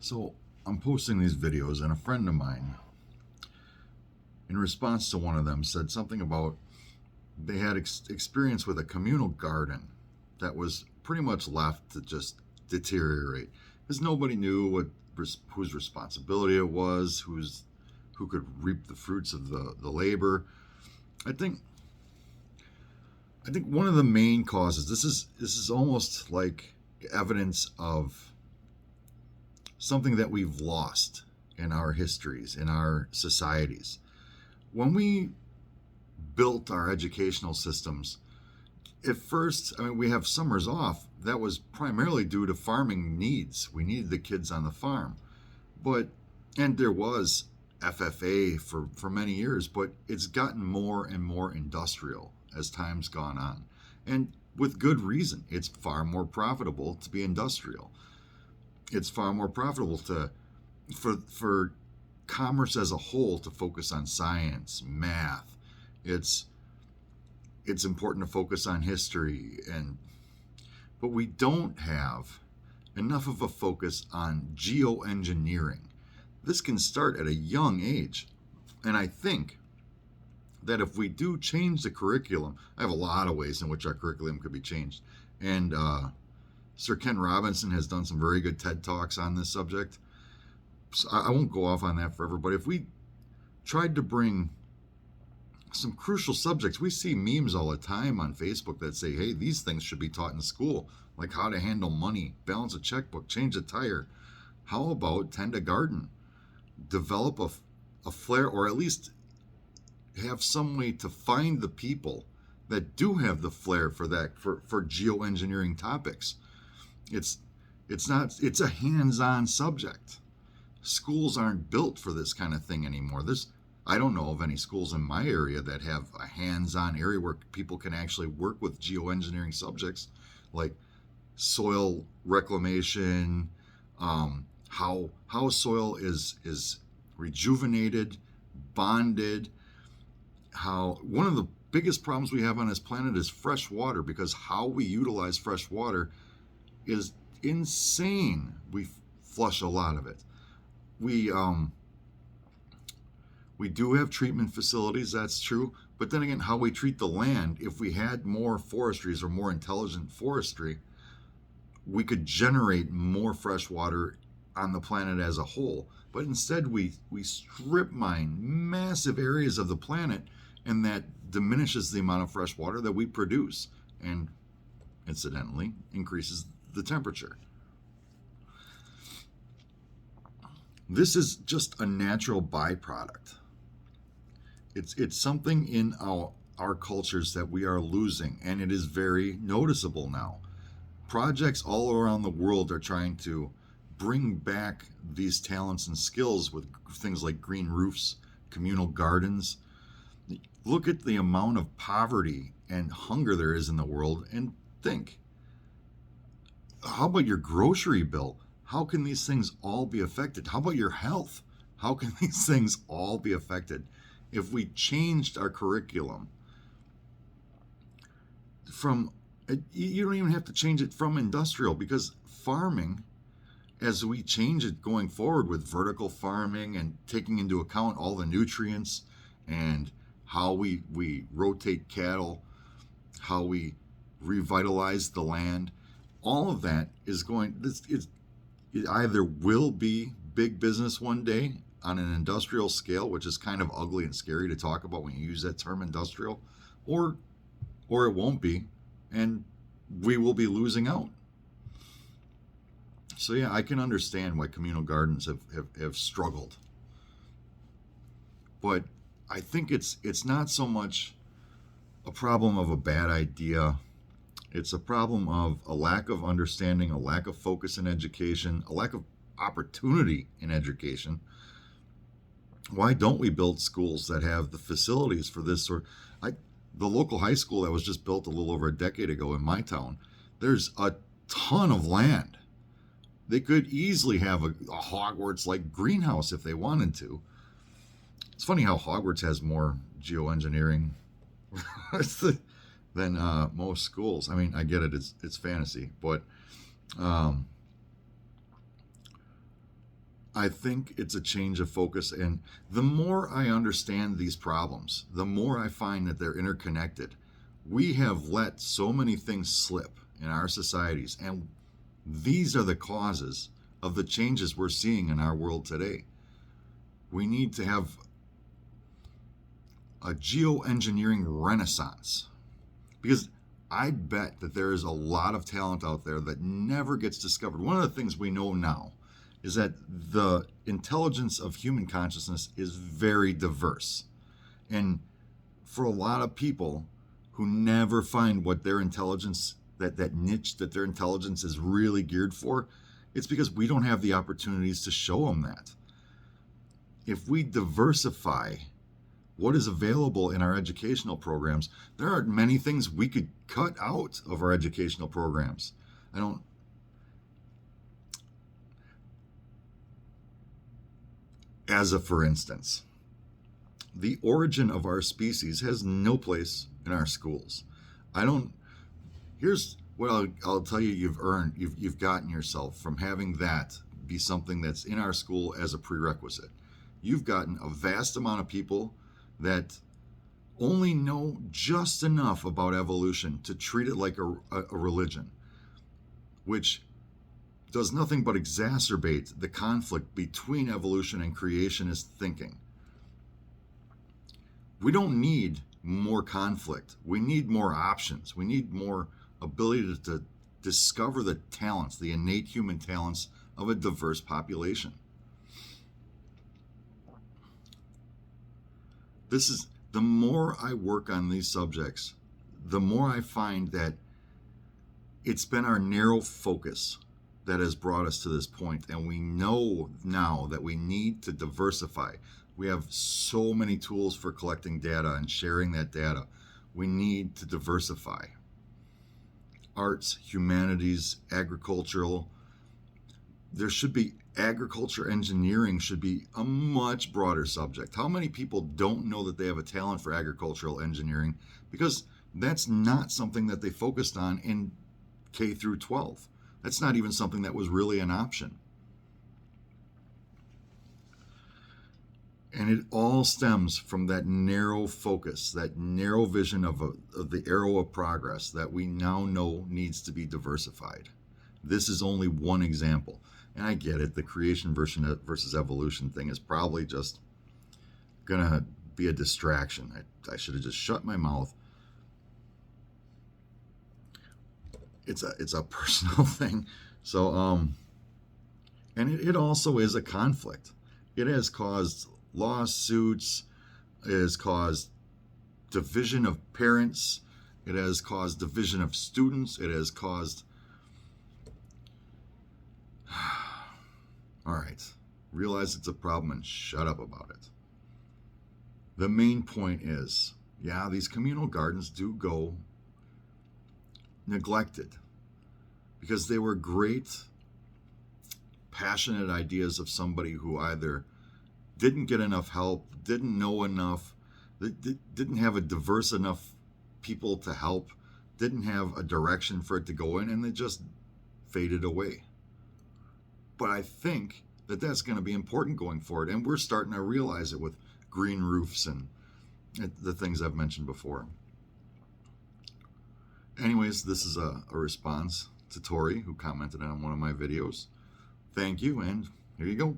So I'm posting these videos, and a friend of mine, in response to one of them, said something about they had experience with a communal garden that was pretty much left to just deteriorate because nobody knew whose responsibility it was, who could reap the fruits of the labor. I think I think one of the main causes, this is almost like evidence of something that we've lost in our histories, in our societies. When we built our educational systems, at first, I mean, we have summers off. That was primarily due to farming needs. We needed the kids on the farm. But, and there was FFA for many years, but it's gotten more and more industrial as time's gone on. And with good reason. It's far more profitable to be industrial. It's far more profitable for commerce as a whole to focus on science, math. It's it's important to focus on history, but we don't have enough of a focus on geoengineering. This can start at a young age. And I think that if we do change the curriculum, I have a lot of ways in which our curriculum could be changed. And Sir Ken Robinson has done some very good TED Talks on this subject. So I won't go off on that forever, but if we tried to bring some crucial subjects, we see memes all the time on Facebook that say, hey, these things should be taught in school, like how to handle money, balance a checkbook, change a tire. How about tend a garden? Develop a flair, or at least have some way to find the people that do have the flair for that, for geoengineering topics. It's it's a hands-on subject. Schools aren't built for this kind of thing anymore. I don't know of any schools in my area that have a hands-on area where people can actually work with geoengineering subjects like soil reclamation, how soil is rejuvenated, bonded. How one of the biggest problems we have on this planet is fresh water, because how we utilize fresh water is insane. We flush a lot of it. We we do have treatment facilities, that's true, but then again, how we treat the land, if we had more forestries or more intelligent forestry, we could generate more fresh water on the planet as a whole. But instead, we strip mine massive areas of the planet, and that diminishes the amount of fresh water that we produce, and incidentally increases the temperature. This is just a natural byproduct. It's something in our cultures that we are losing, and it is very noticeable now. Projects all around the world are trying to bring back these talents and skills with things like green roofs, communal gardens. Look at the amount of poverty and hunger there is in the world, and think, how about your grocery bill? How can these things all be affected? How about your health? How can these things all be affected? If we changed our curriculum from, you don't even have to change it from industrial, because farming, as we change it going forward with vertical farming and taking into account all the nutrients and how we rotate cattle, how we revitalize the land, all of that is it either will be big business one day on an industrial scale, which is kind of ugly and scary to talk about when you use that term industrial, or it won't be, and we will be losing out. So yeah, I can understand why communal gardens have struggled. But I think it's not so much a problem of a bad idea. It's a problem of a lack of understanding, a lack of focus in education, a lack of opportunity in education. Why don't we build schools that have the facilities for this sort? The local high school that was just built a little over a decade ago in my town, there's a ton of land. They could easily have a Hogwarts-like greenhouse if they wanted to. It's funny how Hogwarts has more geoengineering than most schools. I mean, I get it; it's fantasy, but I think it's a change of focus. And the more I understand these problems, the more I find that they're interconnected. We have let so many things slip in our societies, and these are the causes of the changes we're seeing in our world today. We need to have a geoengineering renaissance, because I bet that there is a lot of talent out there that never gets discovered. One of the things we know now is that the intelligence of human consciousness is very diverse. And for a lot of people who never find what their intelligence, that niche that their intelligence is really geared for, it's because we don't have the opportunities to show them that. If we diversify what is available in our educational programs, there are many things we could cut out of our educational programs. As a for instance, the origin of our species has no place in our schools. Here's what I'll tell you you've gotten yourself from having that be something that's in our school as a prerequisite. You've gotten a vast amount of people that only know just enough about evolution to treat it like a religion, which does nothing but exacerbate the conflict between evolution and creationist thinking. We don't need more conflict. We need more options. We need more ability to discover the talents, the innate human talents of a diverse population. The more I work on these subjects, the more I find that it's been our narrow focus that has brought us to this point, and we know now that we need to diversify. We have so many tools for collecting data and sharing that data. We need to diversify. Arts, humanities, agricultural. Agriculture engineering should be a much broader subject. How many people don't know that they have a talent for agricultural engineering? Because that's not something that they focused on in K through 12. That's not even something that was really an option. And it all stems from that narrow focus, that narrow vision of the arrow of progress that we now know needs to be diversified. This is only one example. And I get it, the creation versus evolution thing is probably just going to be a distraction. I should have just shut my mouth. It's a personal thing. So, and it also is a conflict. It has caused lawsuits. It has caused division of parents. It has caused division of students. It has caused... All right, realize it's a problem and shut up about it. The main point is, yeah, these communal gardens do go neglected because they were great, passionate ideas of somebody who either didn't get enough help, didn't know enough, didn't have a diverse enough people to help, didn't have a direction for it to go in, and they just faded away. But I think that that's going to be important going forward, and we're starting to realize it with green roofs and the things I've mentioned before. Anyways, this is a response to Tori, who commented on one of my videos. Thank you, and here you go.